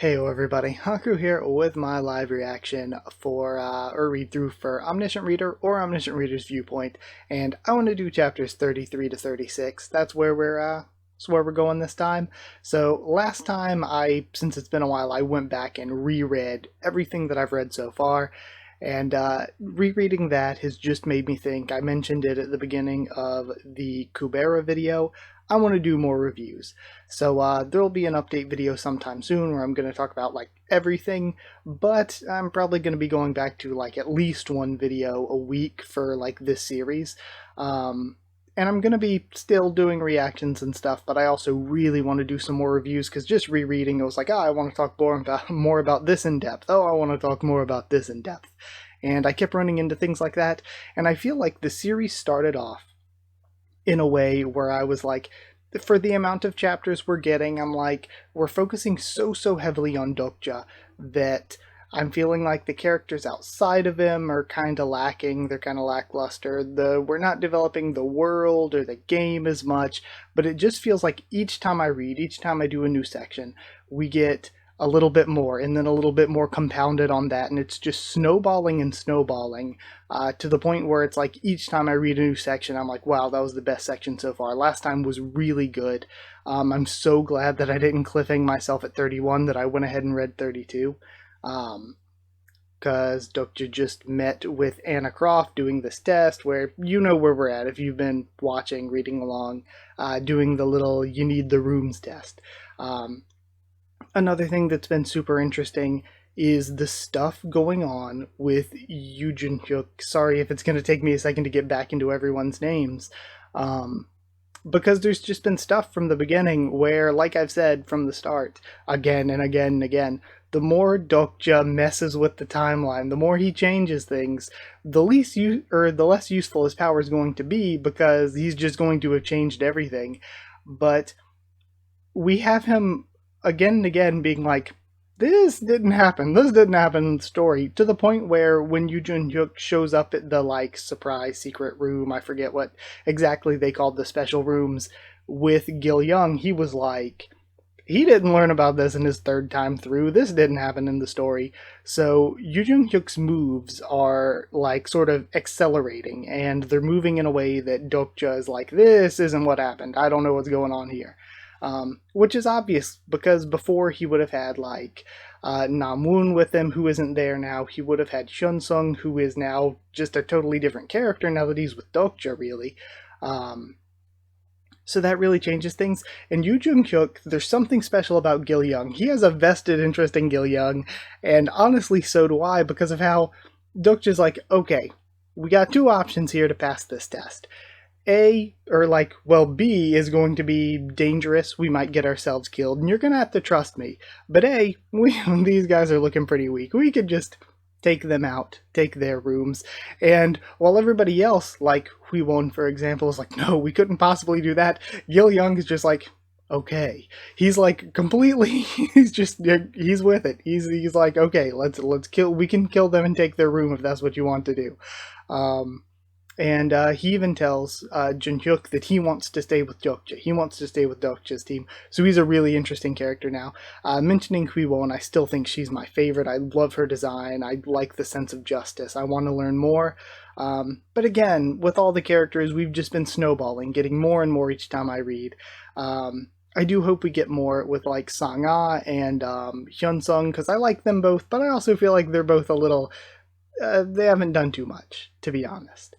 Heyo everybody, Haku here with my live reaction for, or read through for Omniscient Reader or Omniscient Reader's Viewpoint, and I want to do chapters 33 to 36. That's where we're going this time. So last time since it's been a while, I went back and reread everything that I've read so far, and rereading that has just made me think. I mentioned it at the beginning of the Kubera video. I want to do more reviews. So there'll be an update video sometime soon where I'm going to talk about like everything, but I'm probably going to be going back to like at least one video a week for like this series. And I'm going to be still doing reactions and stuff, but I also really want to do some more reviews because just rereading, it was like, oh, I want to talk more about this in depth. Oh, I want to talk more about this in depth. And I kept running into things like that, and I feel like the series started off in a way where I was like, for the amount of chapters we're getting, I'm like, we're focusing so heavily on Dokja that I'm feeling like the characters outside of him are kind of lacking. They're kind of lackluster. We're not developing the world or the game as much, but it just feels like each time I read, each time I do a new section, we get a little bit more and then a little bit more compounded on that, and it's just snowballing and snowballing to the point where it's like each time I read a new section, I'm like, wow, that was the best section so far. Last time was really good. I'm so glad that I didn't cliffhanger myself at 31, that I went ahead and read 32. Because Dokja just met with Anna Croft doing this test where you know where we're at if you've been watching, reading along, doing the little you need the rooms test. Another thing that's been super interesting is the stuff going on with Hyuk. Sorry if it's going to take me a second to get back into everyone's names. Because there's just been stuff from the beginning where, like I've said from the start, again and again and again, the more Dokja messes with the timeline, the more he changes things, the less useful his power is going to be, because he's just going to have changed everything. But we have him again and again being like, this didn't happen in the story, to the point where when Yoo Jun-hyuk shows up at the like surprise secret room, I forget what exactly they called the special rooms, with Gil Young, he was like, he didn't learn about this in his third time through. This didn't happen in the story. So Yoo Jun-hyuk's moves are like sort of accelerating, and they're moving in a way that Dokja is like, this isn't what happened. I don't know what's going on here. Which is obvious, because before he would have had like Namwoon with him, who isn't there now. He would have had Hyeonseong, who is now just a totally different character now that he's with Dokja, really. So that really changes things. And Yoo Jun-hyuk, there's something special about Gil Young. He has a vested interest in Gil Young, and honestly so do I, because of how Dokja's like, okay, we got two options here to pass this test. B is going to be dangerous, we might get ourselves killed, and you're gonna have to trust me. But these guys are looking pretty weak. We could just take them out, take their rooms. And while everybody else, like Hyeonseong for example, is like, no, we couldn't possibly do that, Gil Young is just like, okay. He's like completely, he's with it. He's like, okay, we can kill them and take their room if that's what you want to do. And he even tells Jun-hyuk that he wants to stay with Dokja. He wants to stay with Dokja's team. So he's a really interesting character now. Mentioning Hyeonseong, I still think she's my favorite. I love her design. I like the sense of justice. I want to learn more. But again, with all the characters, we've just been snowballing, getting more and more each time I read. I do hope we get more with like Sang-ah and Hyeonseong, because I like them both, but I also feel like they're both a little... they haven't done too much, to be honest.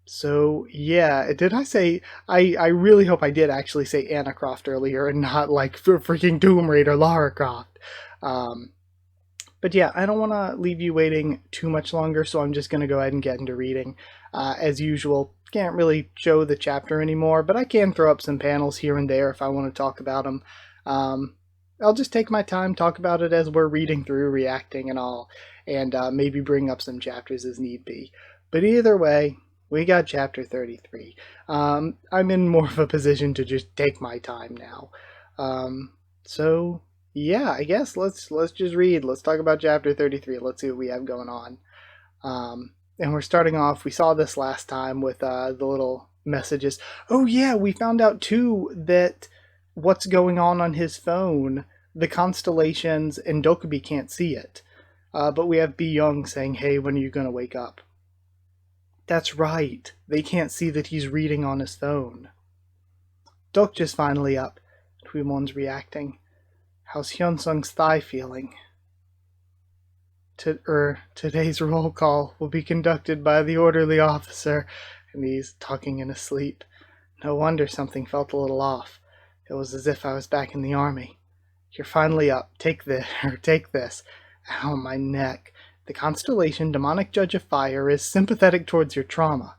So yeah, did I say, I really hope I did actually say Anna Croft earlier and not like freaking Tomb Raider Lara Croft. But yeah, I don't want to leave you waiting too much longer, so I'm just going to go ahead and get into reading. As usual, can't really show the chapter anymore, but I can throw up some panels here and there if I want to talk about them. I'll just take my time, talk about it as we're reading through, reacting and all, and maybe bring up some chapters as need be. But either way, we got chapter 33. I'm in more of a position to just take my time now. So yeah, I guess let's just read. Let's talk about chapter 33. Let's see what we have going on. And we're starting off, we saw this last time with the little messages. Oh yeah, we found out too that what's going on his phone the constellations and Dokubi can't see it. But we have Bi Young saying, hey, when are you going to wake up? That's right. They can't see that he's reading on his phone. Dokja's finally up. Huimon's reacting. How's Hyeonseong's thigh feeling? Today's roll call will be conducted by the orderly officer, and he's talking in his sleep. No wonder something felt a little off. It was as if I was back in the army. You're finally up. Take this. Ow, my neck. The constellation Demonic Judge of Fire is sympathetic towards your trauma.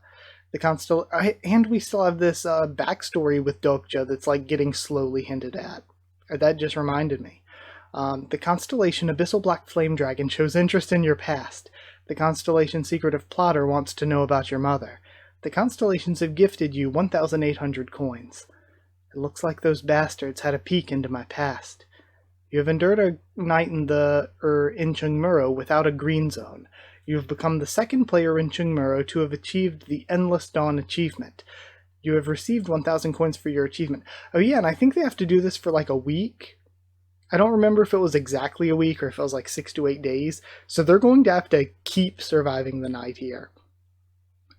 And we still have this backstory with Dokja that's like getting slowly hinted at. That just reminded me. The constellation Abyssal Black Flame Dragon shows interest in your past. The constellation Secretive Plotter wants to know about your mother. The constellations have gifted you 1,800 coins. It looks like those bastards had a peek into my past. You have endured a night in the Inchungmuro without a green zone. You have become the second player in Chungmuro to have achieved the Endless Dawn achievement. You have received 1,000 coins for your achievement. Oh yeah, and I think they have to do this for like a week. I don't remember if it was exactly a week or if it was like 6 to 8 days. So they're going to have to keep surviving the night here.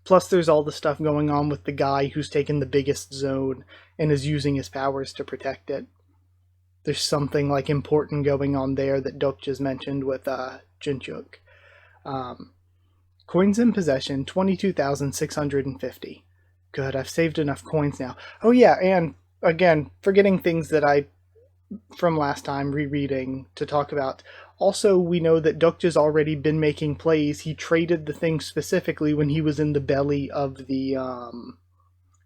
Plus there's all the stuff going on with the guy who's taken the biggest zone and is using his powers to protect it. There's something like important going on there that Dokja's mentioned with Jinchuk. Coins in possession, 22,650. Good, I've saved enough coins now. Oh yeah, and again, forgetting things that from last time, rereading to talk about. Also, we know that Dokja's already been making plays. He traded the thing specifically when he was in the belly of the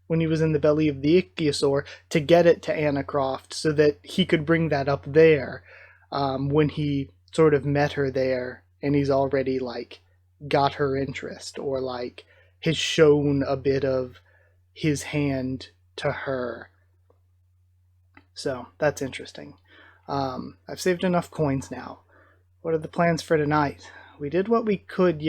Ichthyosaur to get it to Anna Croft so that he could bring that up there when he sort of met her there, and he's already like got her interest or like has shown a bit of his hand to her. So that's interesting. I've saved enough coins now. What are the plans for tonight? We did what we could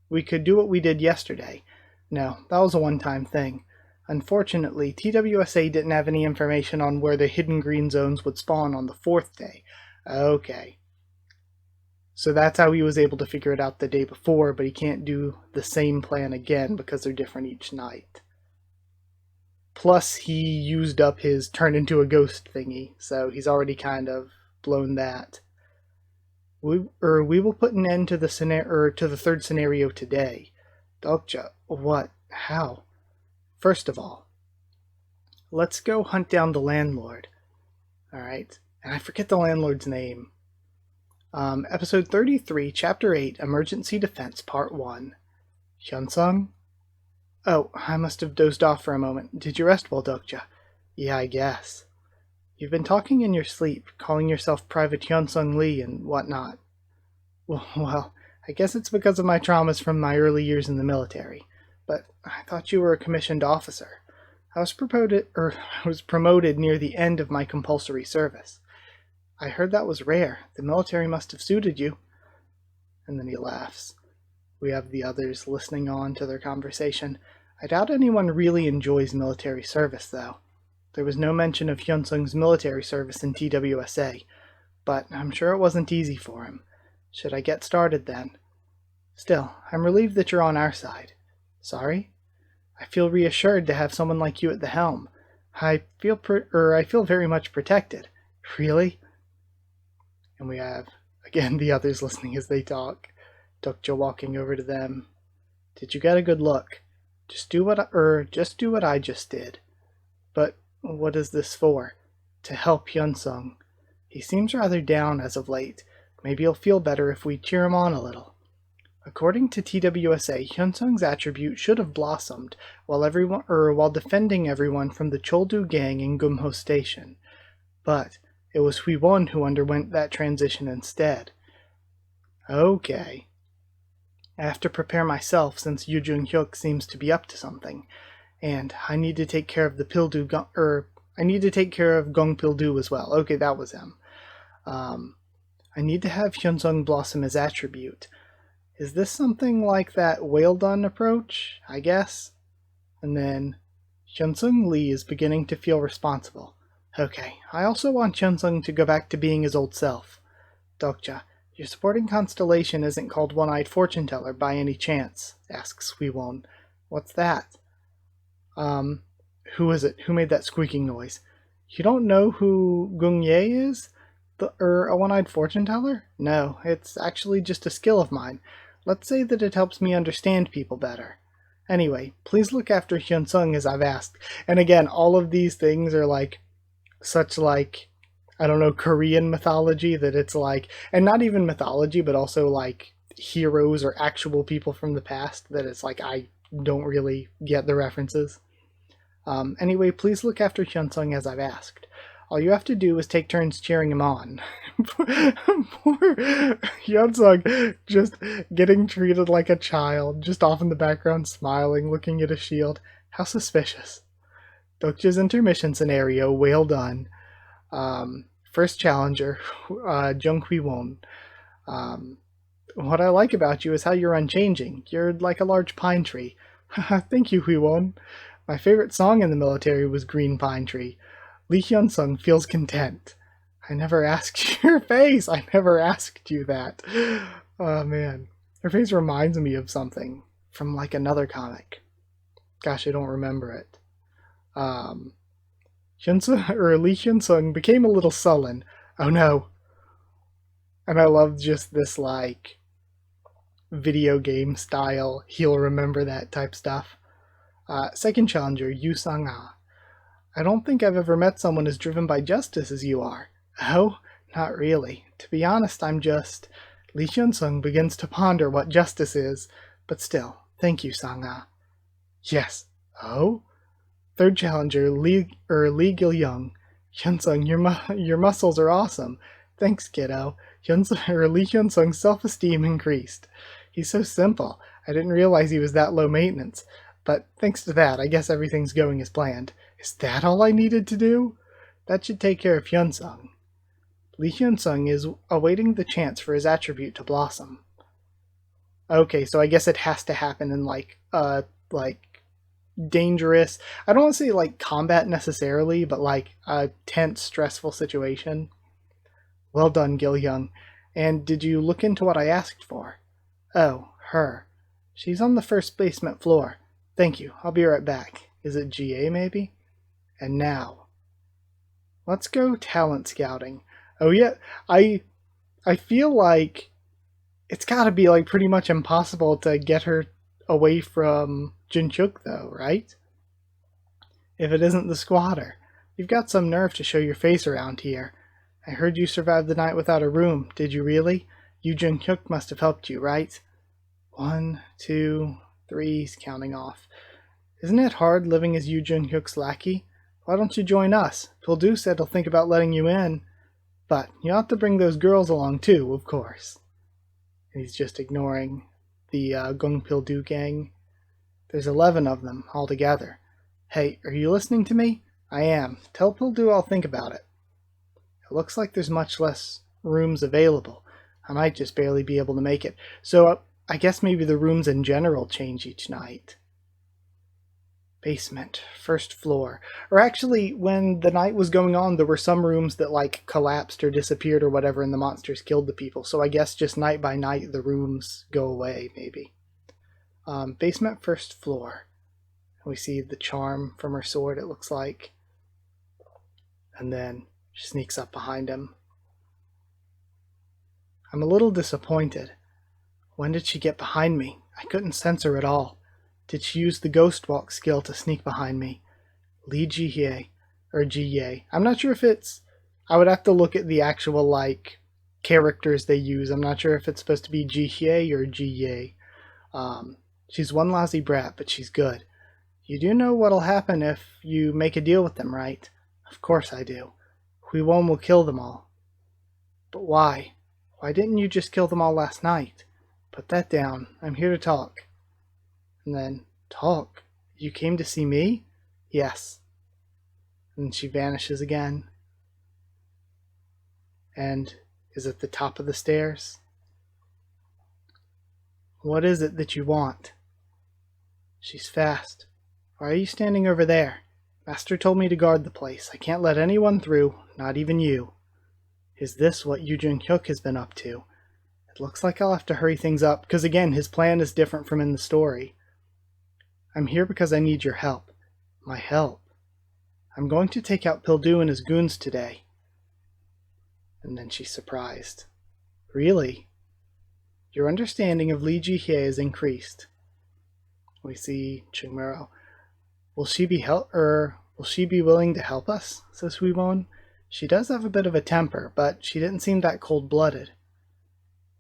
we could do what we did yesterday. No, that was a one-time thing. Unfortunately, TWSA didn't have any information on where the hidden green zones would spawn on the 4th day. Okay. So that's how he was able to figure it out the day before, but he can't do the same plan again because they're different each night. Plus, he used up his turn into a ghost thingy, so he's already kind of blown that. We will put an end to the third scenario today. Dokja, what? How? First of all, let's go hunt down the landlord. Alright, and I forget the landlord's name. Episode 33, Chapter 8, Emergency Defense, Part 1. Hyeonseong? Oh, I must have dozed off for a moment. Did you rest well, Dokja? Yeah, I guess. You've been talking in your sleep, calling yourself Private Hyeonseong Lee and whatnot. Well, I guess it's because of my traumas from my early years in the military. But I thought you were a commissioned officer. I was promoted near the end of my compulsory service. I heard that was rare. The military must have suited you. And then he laughs. We have the others listening on to their conversation. I doubt anyone really enjoys military service, though. There was no mention of Hyeonseong's military service in TWSA, but I'm sure it wasn't easy for him. Should I get started then? Still, I'm relieved that you're on our side. Sorry? I feel reassured to have someone like you at the helm. I feel very much protected. Really? And we have, again, the others listening as they talk. Dokja walking over to them. Did you get a good look? Just do what I just did. But what is this for? To help Hyeonseong. He seems rather down as of late. Maybe he'll feel better if we cheer him on a little. According to TWSA, Hyeonseong's attribute should have blossomed while defending everyone from the Choldu gang in Gumho Station. But it was Huiwon who underwent that transition instead. Okay. I have to prepare myself since Yu Jung-hyuk seems to be up to something, and I need to take care of Gong Pil-du as well. Okay, that was him. I need to have Hyeonseong blossom his attribute. Is this something like that Whale-done approach? I guess. And then Hyeonseong Lee is beginning to feel responsible. Okay, I also want Hyeonsong to go back to being his old self. Dokja, your supporting constellation isn't called One-Eyed Fortune Teller by any chance, asks Suiwon. What's that? Um, who is it? Who made that squeaking noise? You don't know who Gung-ye is? A one-eyed fortune teller? No, it's actually just a skill of mine. Let's say that it helps me understand people better. Anyway, please look after Hyeonsong as I've asked. And again, all of these things are like such like I don't know, Korean mythology that it's like, and not even mythology, but also like heroes or actual people from the past that it's like I don't really get the references. Anyway, please look after Hyeonsong as I've asked. All you have to do is take turns cheering him on. Poor Hyeonsong just getting treated like a child, just off in the background smiling, looking at a shield. How suspicious. Dokja's intermission scenario, well done. First challenger, Jung Hwi-won. What I like about you is how you're unchanging. You're like a large pine tree. Thank you, Hwi-won. My favorite song in the military was Green Pine Tree. Lee Hyun-sung feels content. I never asked your face. I never asked you that. Oh man, her face reminds me of something from like another comic. Gosh, I don't remember it. Lee Hyun-sung became a little sullen. Oh no. And I love just this like video game style, he'll remember that type stuff. Second challenger, Yu Sang-ah. I don't think I've ever met someone as driven by justice as you are. Oh, not really. To be honest, I'm just... Lee Hyun-sung begins to ponder what justice is, but still, thank you, Sang-ah. Yes. Oh? Third challenger, Lee Gil-young. Hyun-sung, your muscles are awesome. Thanks, kiddo. Lee Hyun-sung's self-esteem increased. He's so simple. I didn't realize he was that low maintenance. But thanks to that, I guess everything's going as planned. Is that all I needed to do? That should take care of Hyun-sung. Lee Hyun-sung is awaiting the chance for his attribute to blossom. Okay, so I guess it has to happen in like dangerous, I don't want to say like combat necessarily, but like a tense, stressful situation. Well done, Gil-young. And did you look into what I asked for? Oh, her. She's on the first basement floor. Thank you, I'll be right back. Is it GA maybe? And now, let's go talent scouting. Oh yeah, I feel like it's gotta be like pretty much impossible to get her away from Jinchuk though, right? If it isn't the squatter. You've got some nerve to show your face around here. I heard you survived the night without a room. Did you really? Yu Jun-hyuk must have helped you, right? 1, 2, 3, he's counting off. Isn't it hard living as Yu Jun-hyuk's lackey? Why don't you join us? Pildu said he'll think about letting you in. But you ought to bring those girls along too, of course. And he's just ignoring the Gung Pildu gang. There's 11 of them altogether. Hey, are you listening to me? I am. Tell Pildu I'll think about it. It looks like there's much less rooms available. I might just barely be able to make it. So I guess maybe the rooms in general change each night. Basement, first floor. Or actually, when the night was going on, there were some rooms that like collapsed or disappeared or whatever, and the monsters killed the people. So I guess just night by night the rooms go away, maybe. Basement, first floor. We see the charm from her sword, it looks like. And then she sneaks up behind him. I'm a little disappointed. When did she get behind me? I couldn't sense her at all. Did she use the ghost walk skill to sneak behind me? Lee Ji-hye, or Ji-ye. I'm not sure if it's... I would have to look at the actual, like, characters they use. I'm not sure if it's supposed to be Ji-hye or Ji-ye. She's one lousy brat, but she's good. You do know what'll happen if you make a deal with them, right? Of course I do. Hwi-won will kill them all. But why? Why didn't you just kill them all last night? Put that down. I'm here to talk. And then, talk? You came to see me? Yes. And she vanishes again. And is at the top of the stairs. What is it that you want? She's fast. Why are you standing over there? Master told me to guard the place. I can't let anyone through, not even you. Is this what Yoo Jung-hyuk has been up to? It looks like I'll have to hurry things up, because again, his plan is different from in the story. I'm here because I need your help. My help. I'm going to take out Pildu and his goons today. And then she's surprised. Really? Your understanding of Lee Ji-hye has increased. We see Chungmuro. Will she be willing to help us? Says Huiwon. She does have a bit of a temper, but she didn't seem that cold-blooded.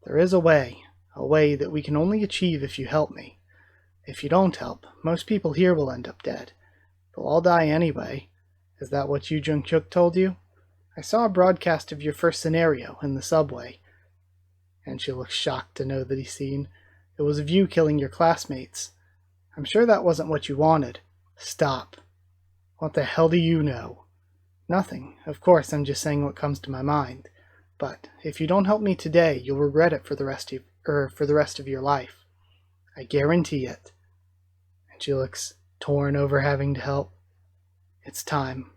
There is a way that we can only achieve if you help me. If you don't help, most people here will end up dead. They'll all die anyway. Is that what Yoo Jung-hyuk told you? I saw a broadcast of your first scenario in the subway. And she looks shocked to know that he's seen. It was of you killing your classmates. I'm sure that wasn't what you wanted. Stop. What the hell do you know? Nothing. Of course, I'm just saying what comes to my mind. But if you don't help me today, you'll regret it for the rest of your life. I guarantee it. And she looks torn over having to help. It's time.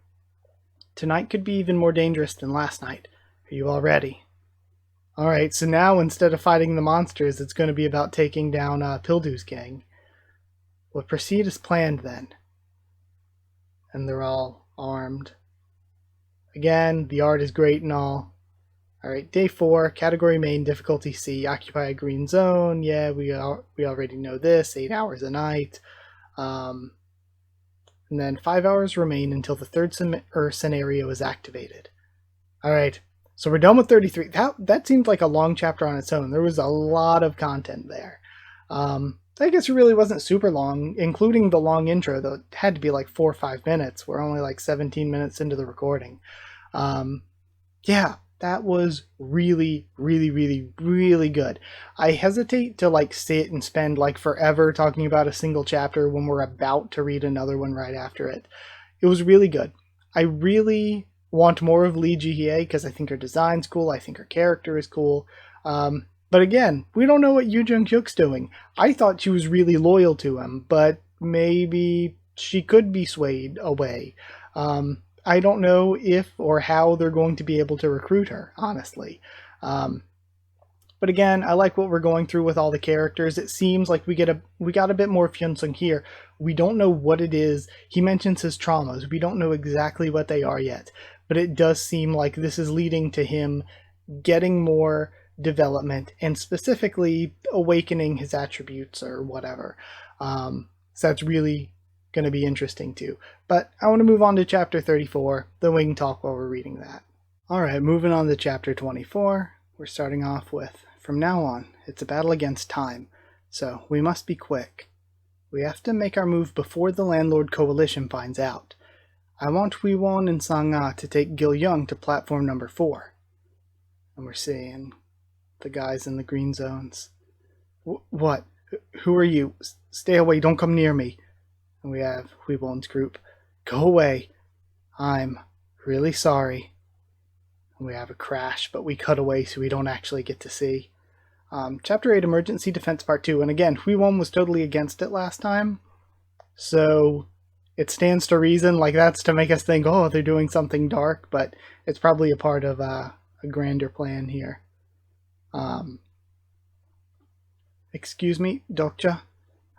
Tonight could be even more dangerous than last night. Are you all ready? Alright, so now instead of fighting the monsters, it's going to be about taking down Pildu's gang. We'll proceed as planned then. And they're all armed. Again, the art is great and all. Alright, day 4, category main, difficulty C, occupy a green zone. Yeah, we already know this, 8 hours a night. And then 5 hours remain until the third scenario is activated. Alright, so we're done with 33. That seemed like a long chapter on its own. There was a lot of content there. I guess it really wasn't super long, including the long intro, though it had to be like 4 or 5 minutes. We're only like 17 minutes into the recording. Yeah, that was really, really, really, really good. I hesitate to like sit and spend like forever talking about a single chapter when we're about to read another one right after it. It was really good. I really want more of Lee Ji-hye because I think her design's cool. I think her character is cool. But again, we don't know what Yoo Jung-hyuk's doing. I thought she was really loyal to him, but maybe she could be swayed away. I don't know if or how they're going to be able to recruit her, honestly. But again, I like what we're going through with all the characters. It seems like we got a bit more of Hyeonseong here. We don't know what it is. He mentions his traumas. We don't know exactly what they are yet. But it does seem like this is leading to him getting more development and specifically awakening his attributes or whatever. So that's really going to be interesting too. But I want to move on to chapter 34, then we can talk while we're reading that. Alright, moving on to chapter 24. We're starting off with, from now on, it's a battle against time, so we must be quick. We have to make our move before the landlord coalition finds out. I want Huiwon and Sang-ah to take Gil-young to platform number 4. And we're seeing the guys in the green zones. What? Who are you? Stay away, don't come near me. And we have Huiwon's group. Go away. I'm really sorry. And we have a crash, but we cut away so we don't actually get to see. Chapter 8, Emergency Defense Part 2. And again, Huiwon was totally against it last time. So it stands to reason, like that's to make us think, oh, they're doing something dark, but it's probably a part of a grander plan here. Excuse me, Dokja.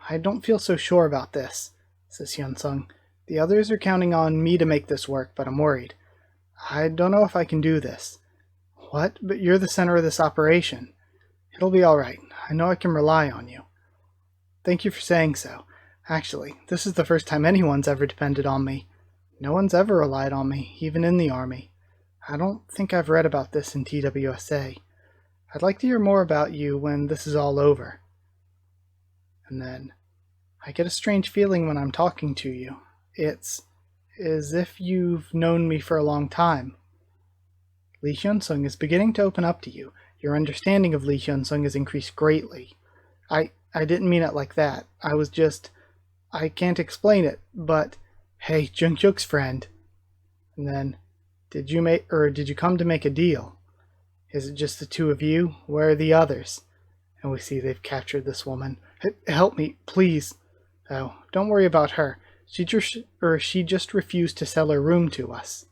I don't feel so sure about this, says Hyeonseong. The others are counting on me to make this work, but I'm worried. I don't know if I can do this. What? But you're the center of this operation. It'll be alright. I know I can rely on you. Thank you for saying so. Actually, this is the first time anyone's ever depended on me. No one's ever relied on me, even in the army. I don't think I've read about this in TWSA. I'd like to hear more about you when this is all over. And then, I get a strange feeling when I'm talking to you. It's as if you've known me for a long time. Lee Hyeonseong is beginning to open up to you. Your understanding of Lee Hyeonseong has increased greatly. I didn't mean it like that. I can't explain it, but hey, Jung-hyuk's friend. And then, did you come to make a deal? Is it just the two of you? Where are the others? And we see they've captured this woman. Help me, please. Oh, don't worry about her. She just refused to sell her room to us.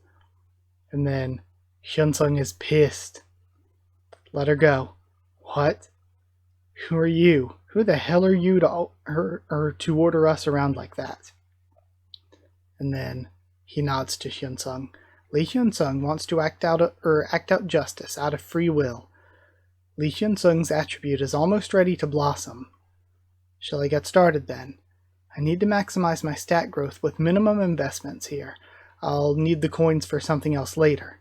And then Hyeonseong is pissed. Let her go. What? Who are you? Who the hell are you to order us around like that? And then he nods to Hyeonseong. Lee Hyeonseong wants to act out justice out of free will. Lee Hyeonseong's attribute is almost ready to blossom. Shall I get started then? I need to maximize my stat growth with minimum investments here. I'll need the coins for something else later.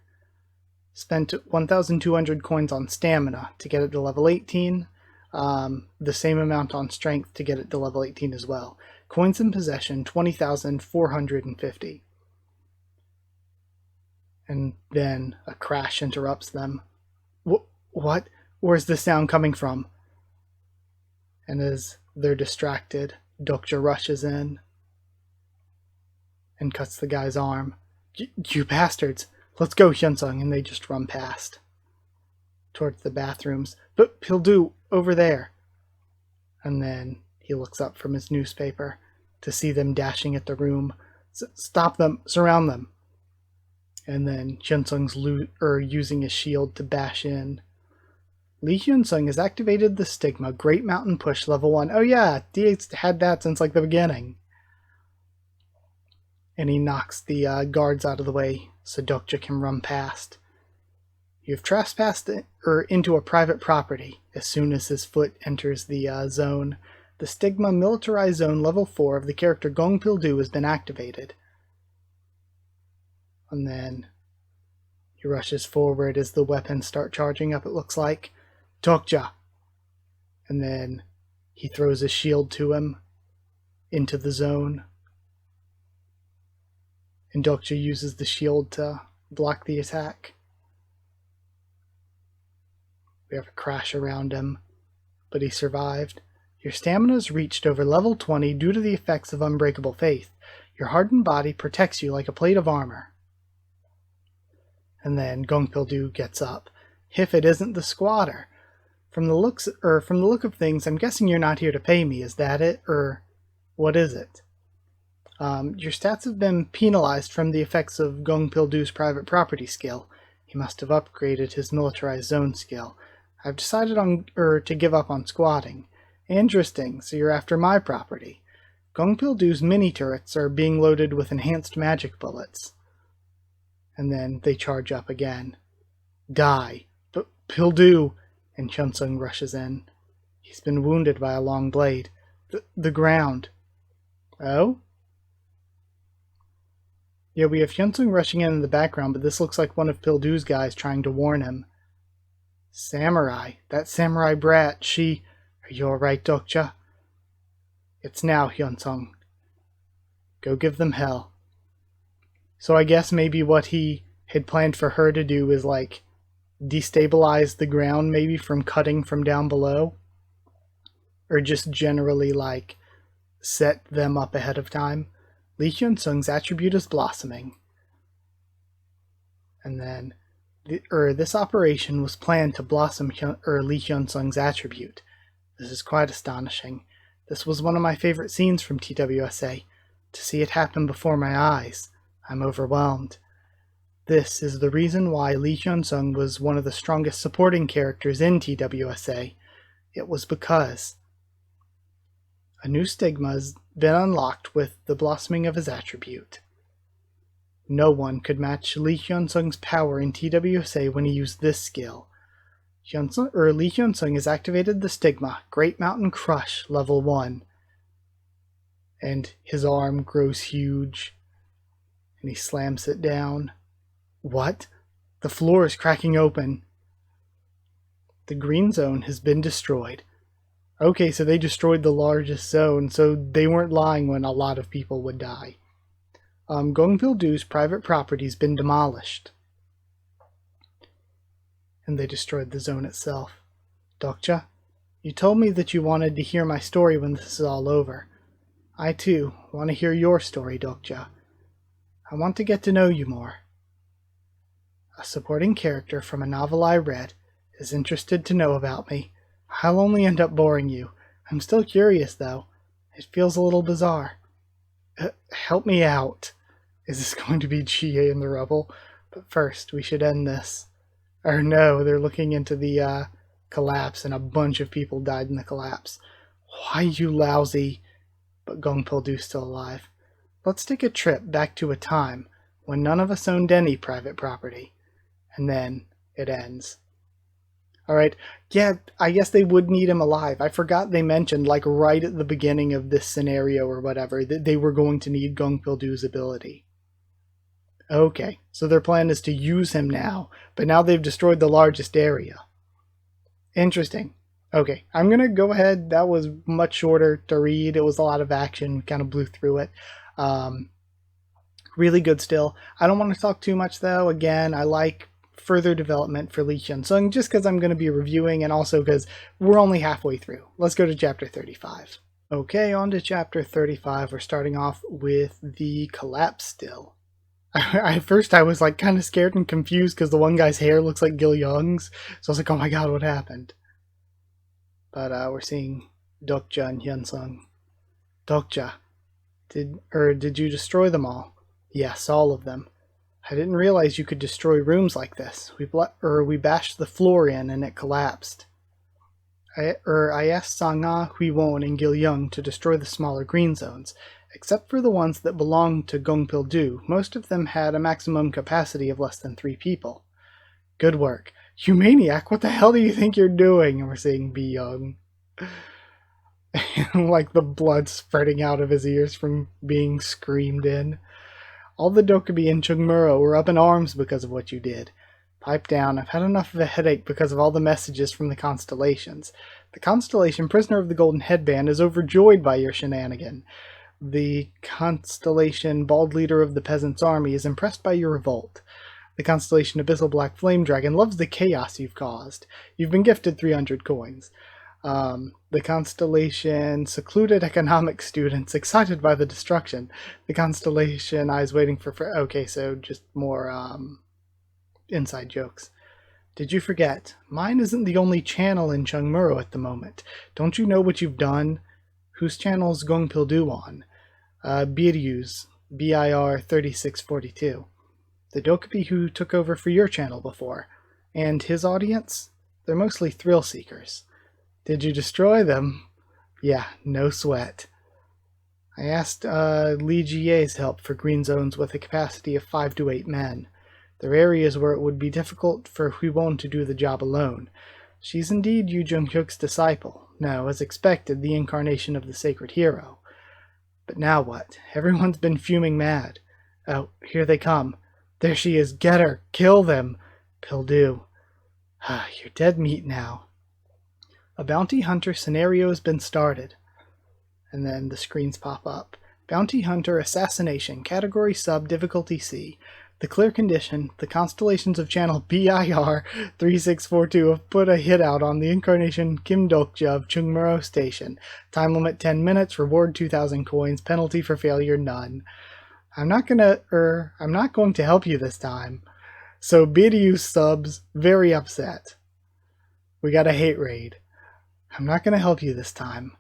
Spent 1,200 coins on stamina to get it to level 18. The same amount on strength to get it to level 18 as well. Coins in possession, 20,450. And then a crash interrupts them. What? Where's the sound coming from? And as they're distracted, Dokja rushes in and cuts the guy's arm. You bastards! Let's go, Hyeonseong, and they just run past. Towards the bathrooms. But Pildu, over there. And then he looks up from his newspaper to see them dashing at the room. Stop them! Surround them! And then Hyeonseong's using his shield to bash in. Lee Hyeonseong has activated the Stigma Great Mountain Push level 1. Oh yeah, DA's had that since like the beginning. And he knocks the guards out of the way so Dokja can run past. You've trespassed into a private property. As soon as his foot enters the zone, the Stigma Militarized Zone level 4 of the character Gong Pildu has been activated. And then he rushes forward as the weapons start charging up, it looks like. Dokja! And then he throws a shield to him into the zone. And Dokja uses the shield to block the attack. We have a crash around him, but he survived. Your stamina is reached over level 20 due to the effects of Unbreakable Faith. Your hardened body protects you like a plate of armor. And then Gong Pildu gets up. If it isn't the squatter. From the look of things, I'm guessing you're not here to pay me. Is that it? Or what is it? Your stats have been penalized from the effects of Gong Pildu's private property skill. He must have upgraded his militarized zone skill. I've decided to give up on squatting. Interesting, so you're after my property. Gong Pildu's mini turrets are being loaded with enhanced magic bullets. And then they charge up again. Die. But Pildu! And Hyeonseong rushes in. He's been wounded by a long blade. The ground. Oh? Yeah, we have Hyeonseong rushing in the background, but this looks like one of Pildu's guys trying to warn him. Samurai. That samurai brat, she... Are you alright, Dokja? It's now, Hyeonseong. Go give them hell. So I guess maybe what he had planned for her to do is, like, destabilize the ground maybe from cutting from down below, or just generally like set them up ahead of time. Lee Hyeonseong's attribute is blossoming, and then this operation was planned to blossom Lee Hyeonseong's attribute. This is quite astonishing. This was one of my favorite scenes from TWSA. To see it happen before my eyes, I'm overwhelmed. This is the reason why Lee Hyeonseong was one of the strongest supporting characters in TWSA. It was because a new stigma has been unlocked with the blossoming of his attribute. No one could match Lee Hyeonseong's power in TWSA when he used this skill. Lee Hyeonseong has activated the Stigma Great Mountain Crush level 1. And his arm grows huge, and he slams it down. What? The floor is cracking open. The green zone has been destroyed. Okay, so they destroyed the largest zone, so they weren't lying when a lot of people would die. Gong Pildu's private property's been demolished. And they destroyed the zone itself. Dokja, you told me that you wanted to hear my story when this is all over. I too want to hear your story, Dokja. I want to get to know you more. A supporting character from a novel I read is interested to know about me. I'll only end up boring you. I'm still curious, though. It feels a little bizarre. Help me out. Is this going to be GA in the rubble? But first, we should end this. Or no, they're looking into the collapse, and a bunch of people died in the collapse. Why, you lousy? But Gongpil-du's still alive. Let's take a trip back to a time when none of us owned any private property. And then it ends. Alright, yeah, I guess they would need him alive. I forgot they mentioned, like, right at the beginning of this scenario or whatever, that they were going to need Gongpil-du's ability. Okay, so their plan is to use him now, but now they've destroyed the largest area. Interesting. Okay, I'm going to go ahead. That was much shorter to read. It was a lot of action. We kind of blew through it. Really good still. I don't want to talk too much, though. Again, I like further development for Lee Hyeonseong just because I'm going to be reviewing and also because we're only halfway through. Let's go to chapter 35. Okay, on to chapter 35. We're starting off with the collapse still. At first I was like kind of scared and confused because the one guy's hair looks like Gil Young's. So I was like, oh my god, what happened? But we're seeing Dokja and Hyeonseong. Dokja, did you destroy them all? Yes, all of them. I didn't realize you could destroy rooms like this. We bashed the floor in and it collapsed. I asked Sang-ah, Huiwon, and Gil Young to destroy the smaller green zones. Except for the ones that belonged to Gongpil-du, most of them had a maximum capacity of less than 3 people. Good work. You maniac, what the hell do you think you're doing? And we're seeing Bi Young. Like the blood spreading out of his ears from being screamed in. All the Dokubi in Chungmuro were up in arms because of what you did. Pipe down, I've had enough of a headache because of all the messages from the constellations. The constellation Prisoner of the Golden Headband is overjoyed by your shenanigan. The constellation Bald Leader of the Peasants' Army is impressed by your revolt. The constellation Abyssal Black Flame Dragon loves the chaos you've caused. You've been gifted 300 coins. The constellation Secluded Economic Students excited by the destruction. The constellation Eyes Waiting for... Okay, so just more inside jokes. Did you forget? Mine isn't the only channel in Chungmuro at the moment. Don't you know what you've done? Whose channel is Gongpil-du on? Biryu's, BIR 3642. The Dokubi who took over for your channel before. And his audience? They're mostly thrill seekers. Did you destroy them? Yeah, no sweat. I asked Lee Jie's help for green zones with a capacity of 5 to 8 men. There are areas where it would be difficult for Huiwon to do the job alone. She's indeed Yu Jung-hyuk's disciple. No, as expected, the incarnation of the sacred hero. But now what? Everyone's been fuming mad. Oh, here they come. There she is. Get her. Kill them. Pil-du. You're dead meat now. A bounty hunter scenario has been started. And then the screens pop up. Bounty hunter assassination. Category sub. Difficulty C. The clear condition, the constellations of channel BIR 3642 have put a hit out on the incarnation Kim Dokja of Chungmuro Station. Time limit 10 minutes, reward 2,000 coins, penalty for failure none. I'm not going to help you this time. So Bidyu subs, very upset. We got a hate raid. I'm not going to help you this time.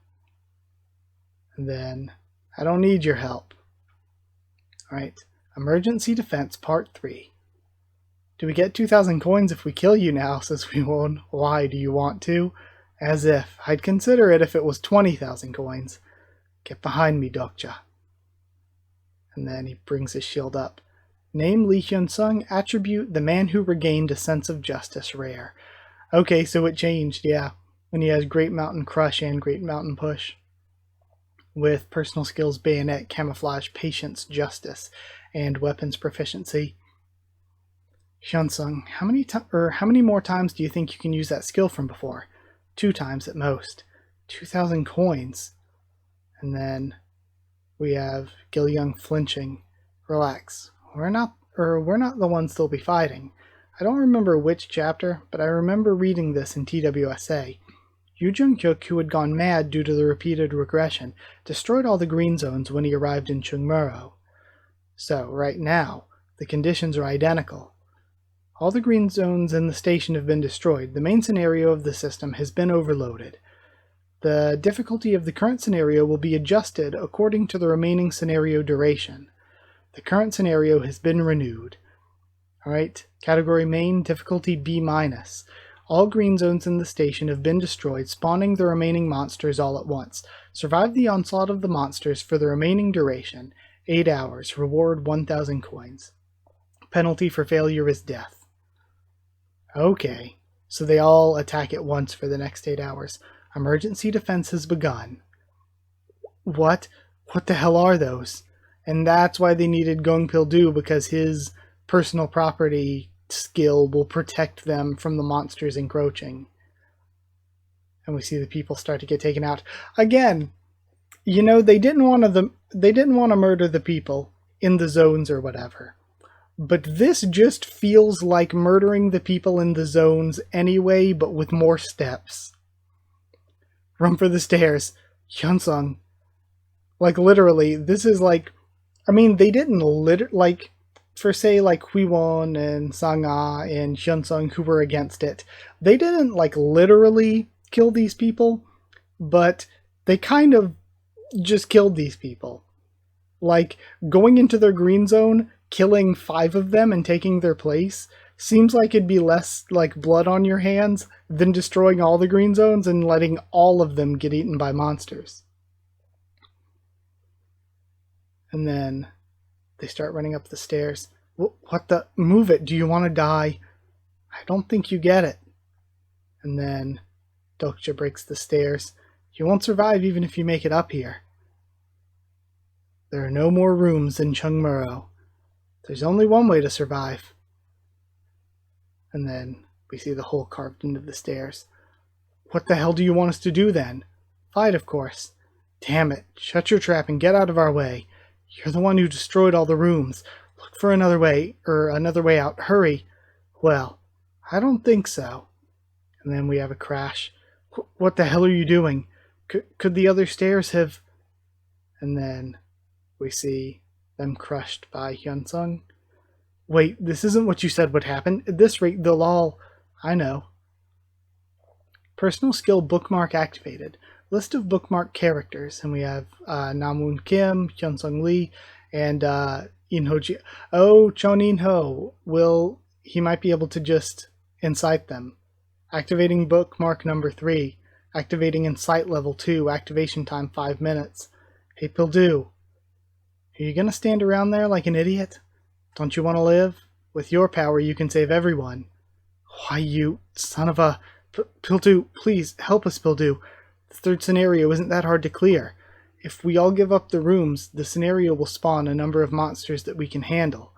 And then, I don't need your help. Alright. Emergency Defense Part 3. Do we get 2,000 coins if we kill you now, says Huiwon. Why, do you want to? As if. I'd consider it if it was 20,000 coins. Get behind me, Dokja. And then he brings his shield up. Name Lee Hyeonseong, attribute the man who regained a sense of justice rare. Okay, so it changed, yeah. When he has Great Mountain Crush and Great Mountain Push. With personal skills, Bayonet, Camouflage, Patience, Justice, and Weapons Proficiency. Hyeonseong, how many more times do you think you can use that skill from before? 2 times at most. 2,000 coins. And then we have Gil Young flinching. Relax. We're not the ones they'll be fighting. I don't remember which chapter, but I remember reading this in TWSA. Yu Jung-hyuk, who had gone mad due to the repeated regression, destroyed all the green zones when he arrived in Chungmuro. So, right now, the conditions are identical. All the green zones in the station have been destroyed. The main scenario of the system has been overloaded. The difficulty of the current scenario will be adjusted according to the remaining scenario duration. The current scenario has been renewed. Alright, category main, difficulty B-. All green zones in the station have been destroyed, spawning the remaining monsters all at once. Survive the onslaught of the monsters for the remaining duration, 8 hours, reward 1,000 coins. Penalty for failure is death. Okay, so they all attack at once for the next 8 hours. Emergency defense has begun. What? What the hell are those? And that's why they needed Gongpil-do, because his personal property skill will protect them from the monsters encroaching. And we see the people start to get taken out. Again, you know, they didn't want to murder the people in the zones or whatever. But this just feels like murdering the people in the zones anyway, but with more steps. Run for the stairs. Hyeonseong. Like, literally, this is like... I mean, they didn't like, for say, like, Hwewon and Sang-ah and Hyeonseong who were against it, they didn't, like, literally kill these people, but they kind of just killed these people. Like, going into their green zone, killing 5 of them and taking their place seems like it'd be less, like, blood on your hands than destroying all the green zones and letting all of them get eaten by monsters. And then they start running up the stairs. What the? Move it. Do you want to die? I don't think you get it. And then Dokja breaks the stairs. You won't survive even if you make it up here. There are no more rooms in Chungmuro. There's only one way to survive. And then we see the hole carved into the stairs. What the hell do you want us to do then? Fight, of course. Damn it. Shut your trap and get out of our way. You're the one who destroyed all the rooms. Look for another way out. Hurry. Well, I don't think so. And then we have a crash. What the hell are you doing? Could the other stairs have... And then we see them crushed by Hyeonseong. Wait, this isn't what you said would happen. At this rate, they'll all... I know. Personal skill bookmark activated. List of bookmark characters, and we have Namwoon Kim, Hyeonseong Lee, and In-ho Ji. Oh, Chon In-ho he might be able to just incite them. Activating bookmark number 3, activating incite level 2, activation time 5 minutes. Hey, Pil-do, are you gonna stand around there like an idiot? Don't you want to live? With your power, you can save everyone. Why, you son of a... Pil-do, please help us, Pil-do. The third scenario isn't that hard to clear. If we all give up the rooms, the scenario will spawn a number of monsters that we can handle.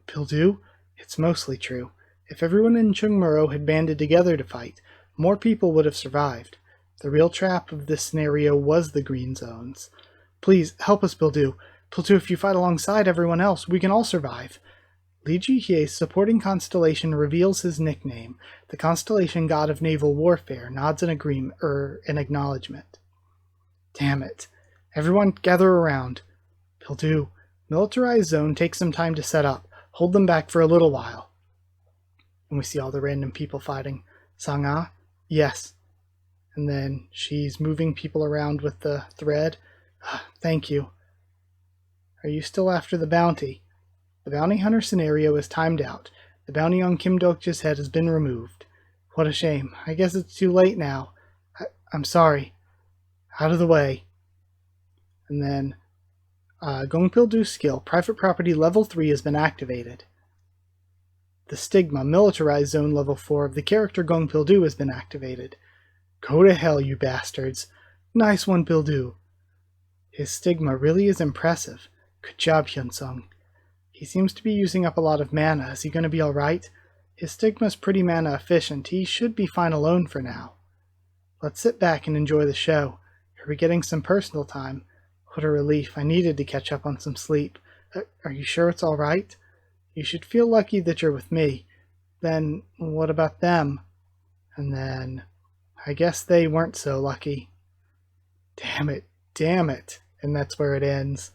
Pil-do? It's mostly true. If everyone in Chungmuro had banded together to fight, more people would have survived. The real trap of this scenario was the green zones. Please, help us, Pil-do. Pil-do, if you fight alongside everyone else, we can all survive. Lee Ji-hye's supporting constellation reveals his nickname. The constellation god of naval warfare nods in acknowledgement. Damn it. Everyone gather around. Pil-do, militarized zone takes some time to set up. Hold them back for a little while. And we see all the random people fighting. Sang-ah? Yes. And then she's moving people around with the thread. Thank you. Are you still after the bounty? The bounty hunter scenario is timed out. The bounty on Kim Dokja's head has been removed. What a shame. I guess it's too late now. I'm sorry. Out of the way. And then Gongpil-do's skill, private property level 3 has been activated. The stigma, militarized zone level 4 of the character Gongpil-do has been activated. Go to hell, you bastards. Nice one, Pil-do. His stigma really is impressive. Good job, Hyeonseong. He seems to be using up a lot of mana. Is he going to be alright? His stigma's pretty mana efficient. He should be fine alone for now. Let's sit back and enjoy the show. Are we getting some personal time? What a relief. I needed to catch up on some sleep. Are you sure it's alright? You should feel lucky that you're with me. Then, what about them? And then, I guess they weren't so lucky. Damn it. Damn it. And that's where it ends.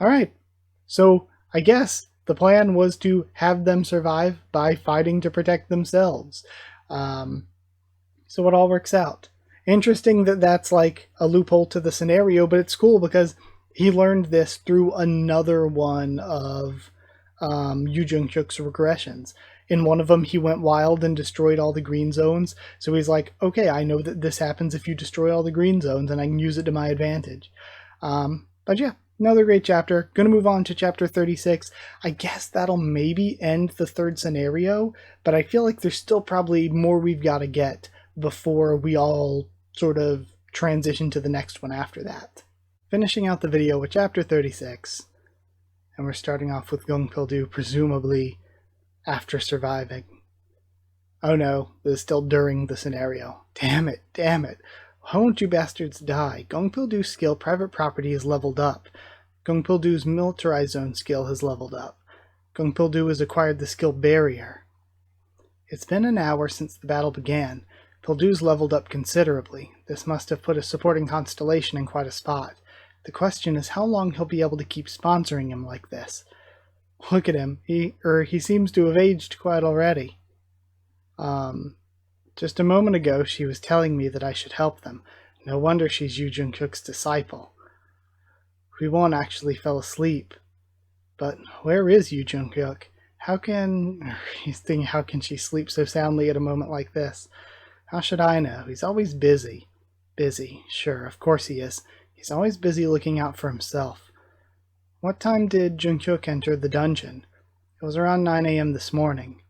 Alright. So, I guess the plan was to have them survive by fighting to protect themselves. So it all works out. Interesting that that's like a loophole to the scenario, but it's cool because he learned this through another one of Yu Jung-hyuk's regressions. In one of them, he went wild and destroyed all the green zones. So he's like, okay, I know that this happens if you destroy all the green zones, and I can use it to my advantage. But yeah, another great chapter. Gonna move on to chapter 36. I guess that'll maybe end the third scenario, but I feel like there's still probably more we've got to get before we all sort of transition to the next one after that. Finishing out the video with chapter 36, and we're starting off with Gongpil-do, presumably after surviving. Oh no, this is still during the scenario. Damn it, damn it. Why won't you bastards die? Gongpil-do's skill private property is leveled up. Gongpil-do's militarized zone skill has leveled up. Gongpil-do has acquired the skill barrier. It's been an hour since the battle began. Pildu's leveled up considerably. This must have put a supporting constellation in quite a spot. The question is how long he'll be able to keep sponsoring him like this. Look at him. He seems to have aged quite already. Just a moment ago she was telling me that I should help them. No wonder she's Yu Jung-hyuk's disciple. Won actually fell asleep. But where is Yu Jung-hyuk? He's thinking, how can she sleep so soundly at a moment like this? How should I know? He's always busy. Busy, sure, of course he is. He's always busy looking out for himself. What time did Jung-hyuk enter the dungeon? It was around 9 a.m. this morning.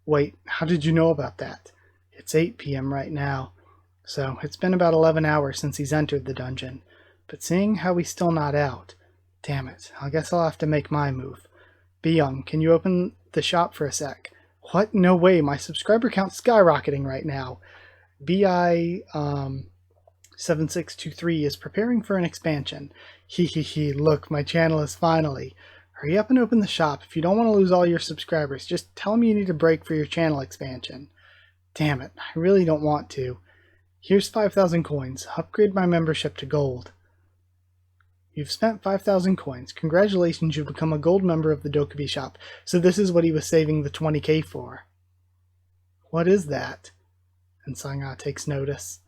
Wait, how did you know about that? It's 8 p.m. right now. So it's been about 11 hours since he's entered the dungeon. But seeing how he's still not out, damn it, I guess I'll have to make my move. Byung, can you open the shop for a sec? What? No way, my subscriber count's skyrocketing right now. BI7623 is preparing for an expansion. Look, my channel is finally. Hurry up and open the shop. If you don't want to lose all your subscribers, just tell them you need a break for your channel expansion. Damn it, I really don't want to. Here's 5,000 coins. Upgrade my membership to gold. You've spent 5,000 coins. Congratulations, you've become a gold member of the Dokubi shop. So this is what he was saving the 20k for. What is that? And Sangha takes notice.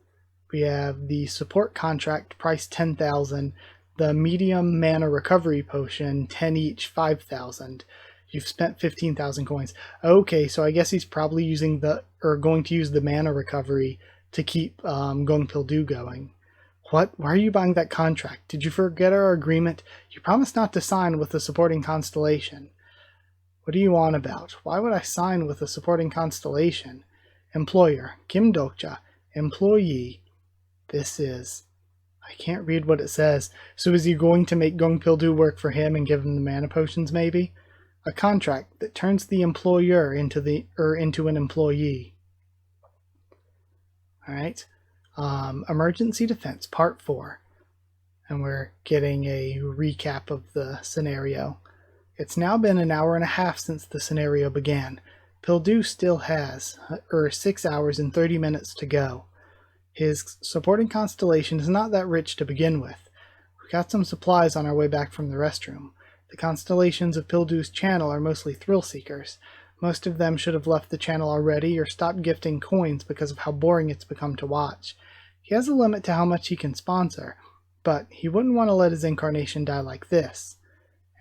We have the support contract, price 10,000. The medium mana recovery potion, 10 each, 5,000. You've spent 15,000 coins. Okay, so I guess he's probably going to use the mana recovery to keep Gongpil-do going. What? Why are you buying that contract? Did you forget our agreement? You promised not to sign with the supporting constellation. What are you on about? Why would I sign with a supporting constellation? Employer, Kim Dokja. Employee, this is... I can't read what it says. So is he going to make Gongpil-do work for him and give him the mana potions, maybe? A contract that turns the employer into an employee. Alright. Emergency Defense, Part 4. And we're getting a recap of the scenario. It's now been an hour and a half since the scenario began. Pildu still has 6 hours and 30 minutes to go. His supporting constellation is not that rich to begin with. We got some supplies on our way back from the restroom. The constellations of Pildu's channel are mostly thrill seekers. Most of them should have left the channel already or stopped gifting coins because of how boring it's become to watch. He has a limit to how much he can sponsor, but he wouldn't want to let his incarnation die like this.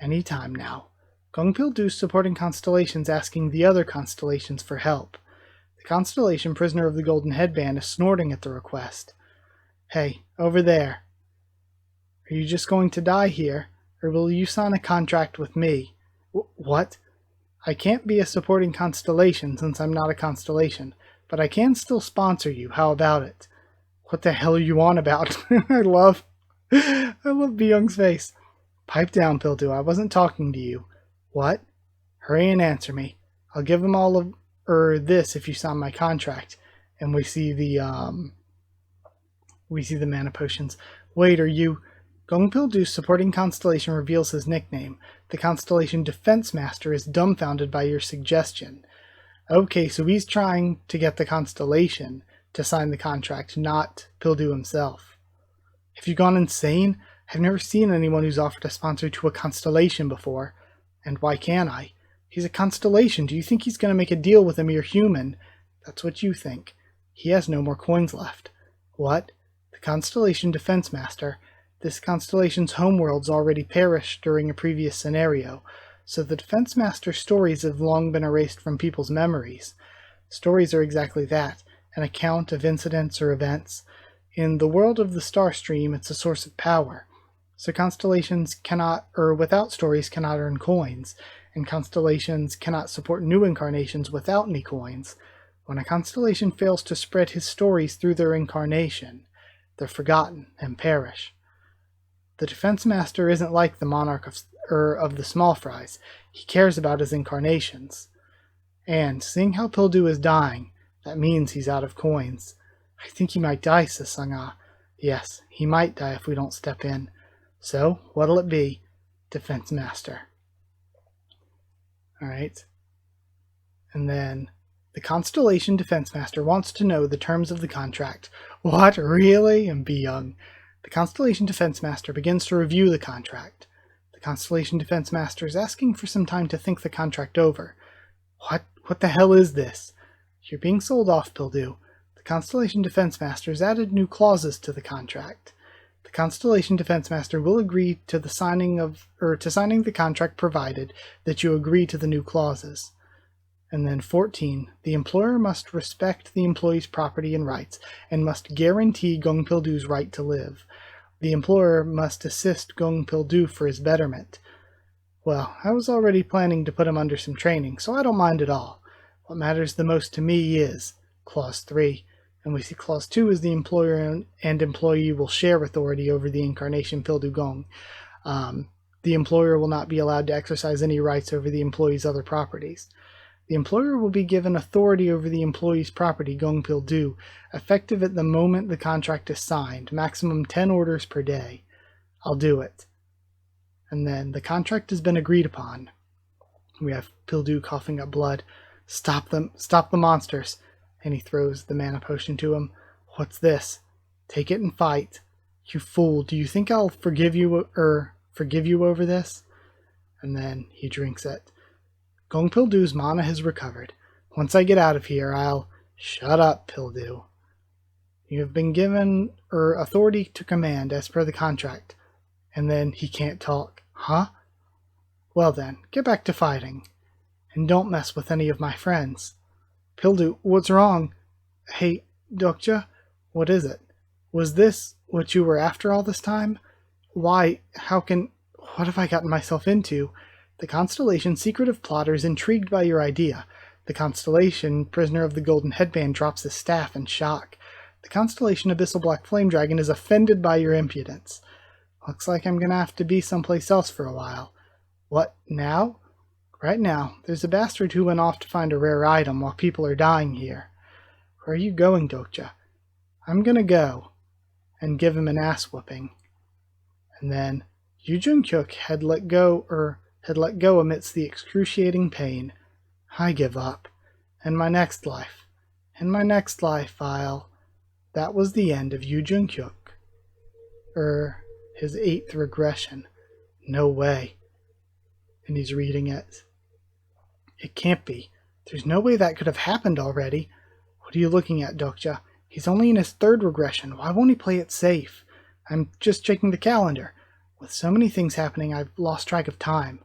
Any time now. Gongpil-do's supporting constellations asking the other constellations for help. The constellation Prisoner of the Golden Headband is snorting at the request. Hey, over there. Are you just going to die here, or will you sign a contract with me? What? I can't be a supporting constellation since I'm not a constellation, but I can still sponsor you. How about it? What the hell are you on about? I love Byung's face. Pipe down, Pildu. I wasn't talking to you. What? Hurry and answer me. I'll give them all of this if you sign my contract. And we see the mana potions. Wait, are you... Gongpil-do's supporting constellation reveals his nickname. The constellation Defense Master is dumbfounded by your suggestion. Okay, so he's trying to get the constellation to sign the contract, not Pildu himself. Have you gone insane? I've never seen anyone who's offered a sponsor to a constellation before. And why can't I? He's a constellation. Do you think he's going to make a deal with a mere human? That's what you think. He has no more coins left. What? The Constellation Defense Master. This constellation's homeworlds already perished during a previous scenario, so the Defense Master's stories have long been erased from people's memories. Stories are exactly that, an account of incidents or events. In the world of the star stream, it's a source of power. So constellations cannot, or without stories, cannot earn coins, and constellations cannot support new incarnations without any coins. When a constellation fails to spread his stories through their incarnation, they're forgotten and perish. The Defense Master isn't like the monarch of the small fries. He cares about his incarnations. And, seeing how Pildu is dying, that means he's out of coins. I think he might die, says Sangha. Yes, he might die if we don't step in. So, what'll it be? Defense Master. Alright. And then, the Constellation Defense Master wants to know the terms of the contract. What, really? And be young. The Constellation Defense Master begins to review the contract. The Constellation Defense Master is asking for some time to think the contract over. What the hell is this? You're being sold off, Pildu. The Constellation Defense Master has added new clauses to the contract. The Constellation Defense Master will agree to the signing the contract provided that you agree to the new clauses. And then 14. The employer must respect the employee's property and rights, and must guarantee Gong Pildu's right to live. The employer must assist Gong Pildu for his betterment. Well, I was already planning to put him under some training, so I don't mind at all. What matters the most to me is Clause 3, and we see Clause 2 is the employer and employee will share authority over the incarnation Pildu Gong. The employer will not be allowed to exercise any rights over the employee's other properties. The employer will be given authority over the employee's property, Gong Pildu, effective at the moment the contract is signed, maximum 10 orders per day. I'll do it. And then the contract has been agreed upon. We have Pildu coughing up blood. Stop them! Stop the monsters! And he throws the mana potion to him. What's this? Take it and fight. You fool, do you think I'll forgive you over this? And then he drinks it. Gong Pildu's mana has recovered. Once I get out of here, I'll... Shut up, Pildu. You have been given authority to command as per the contract. And then he can't talk. Huh? Well then, get back to fighting. And don't mess with any of my friends. Pildu, what's wrong? Hey, Dokja, what is it? Was this what you were after all this time? Why, what have I gotten myself into? The Constellation Secretive Plotter is intrigued by your idea. The Constellation Prisoner of the Golden Headband drops his staff in shock. The Constellation Abyssal Black Flame Dragon is offended by your impudence. Looks like I'm gonna have to be someplace else for a while. What, now? Right now, there's a bastard who went off to find a rare item while people are dying here. Where are you going, Dokja? I'm gonna go and give him an ass whooping. And then, Yu Jun-kyuk had let go amidst the excruciating pain. I give up. In my next life, That was the end of Yu Jun-kyuk. His 8th regression. No way. And he's reading it. It can't be. There's no way that could have happened already. What are you looking at, Dokja? He's only in his 3rd regression. Why won't he play it safe? I'm just checking the calendar. With so many things happening, I've lost track of time.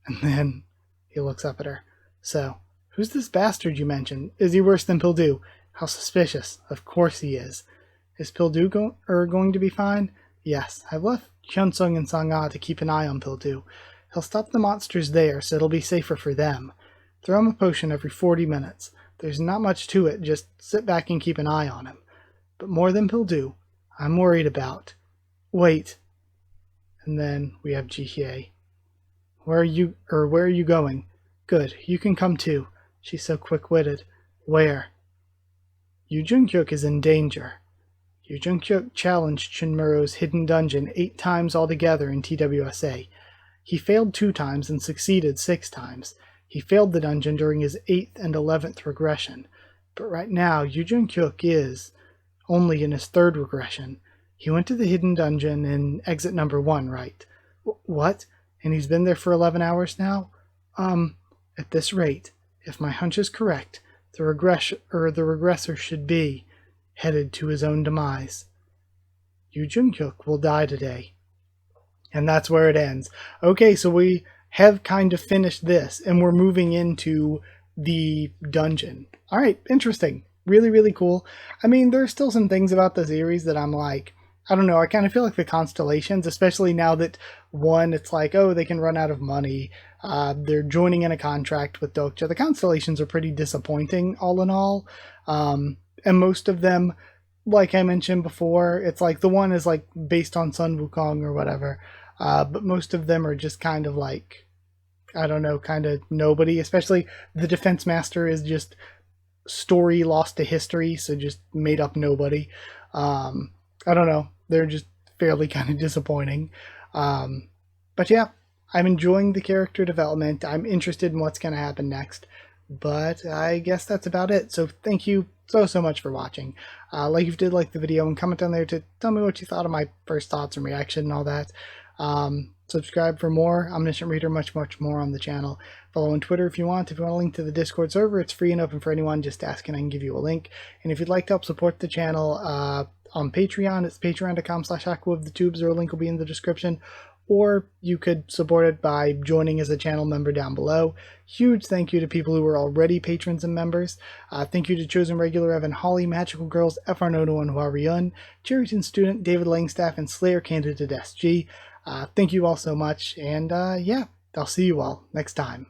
And then he looks up at her. So, who's this bastard you mentioned? Is he worse than Pildu? How suspicious. Of course he is. Is Pildu going to be fine? Yes, I've left Hyeonseong and Sangha to keep an eye on Pildu. He'll stop the monsters there, so it'll be safer for them. Throw him a potion every 40 minutes. There's not much to it, just sit back and keep an eye on him. But more than Pildu, I'm worried about... Wait. And then we have Jihye. Where are you going? Good, you can come too. She's so quick-witted. Where? Yu Jun-kyuk is in danger. Yu Jun-kyuk challenged Shinmuro's hidden dungeon 8 times altogether in TWSA. He failed 2 times and succeeded 6 times. He failed the dungeon during his 8th and 11th regression. But right now, Yu Jun-kyuk is only in his 3rd regression. He went to the hidden dungeon in exit number 1, right? What? And he's been there for 11 hours now? At this rate, if my hunch is correct, the regressor should be... headed to his own demise. Yu Jung-hyuk will die today. And that's where it ends. Okay, so we have kind of finished this, and we're moving into the dungeon. All right, interesting. Really, really cool. I mean, there's still some things about the series that I'm like, I don't know, I kind of feel like the constellations, especially now that, one, it's like, oh, they can run out of money. They're joining in a contract with Dokcha. The constellations are pretty disappointing, all in all. And most of them, like I mentioned before, it's like the one is like based on Sun Wukong or whatever. But most of them are just kind of like, I don't know, kind of nobody. Especially the Defense Master is just story lost to history, so just made up nobody. I don't know. They're just fairly kind of disappointing. But yeah, I'm enjoying the character development. I'm interested in what's going to happen next. But I guess that's about it. So thank you so much for watching. Like if you did like the video, and comment down there to tell me what you thought of my first thoughts and reaction and all that. Subscribe for more Omniscient Reader, much more on the channel. Follow on Twitter if you want. If you want a link to the Discord server, it's free and open for anyone. Just ask and I can give you a link. And if you'd like to help support the channel on Patreon, it's patreon.com/Haku of the Tubes, or a link will be in the description. Or you could support it by joining as a channel member down below. Huge thank you to people who are already patrons and members. Thank you to Chosen Regular Evan Holly, Magical Girls, FR Nono and Huariyun, Cherryton Student, David Langstaff, and Slayer Candidate SG. Thank you all so much, and yeah, I'll see you all next time.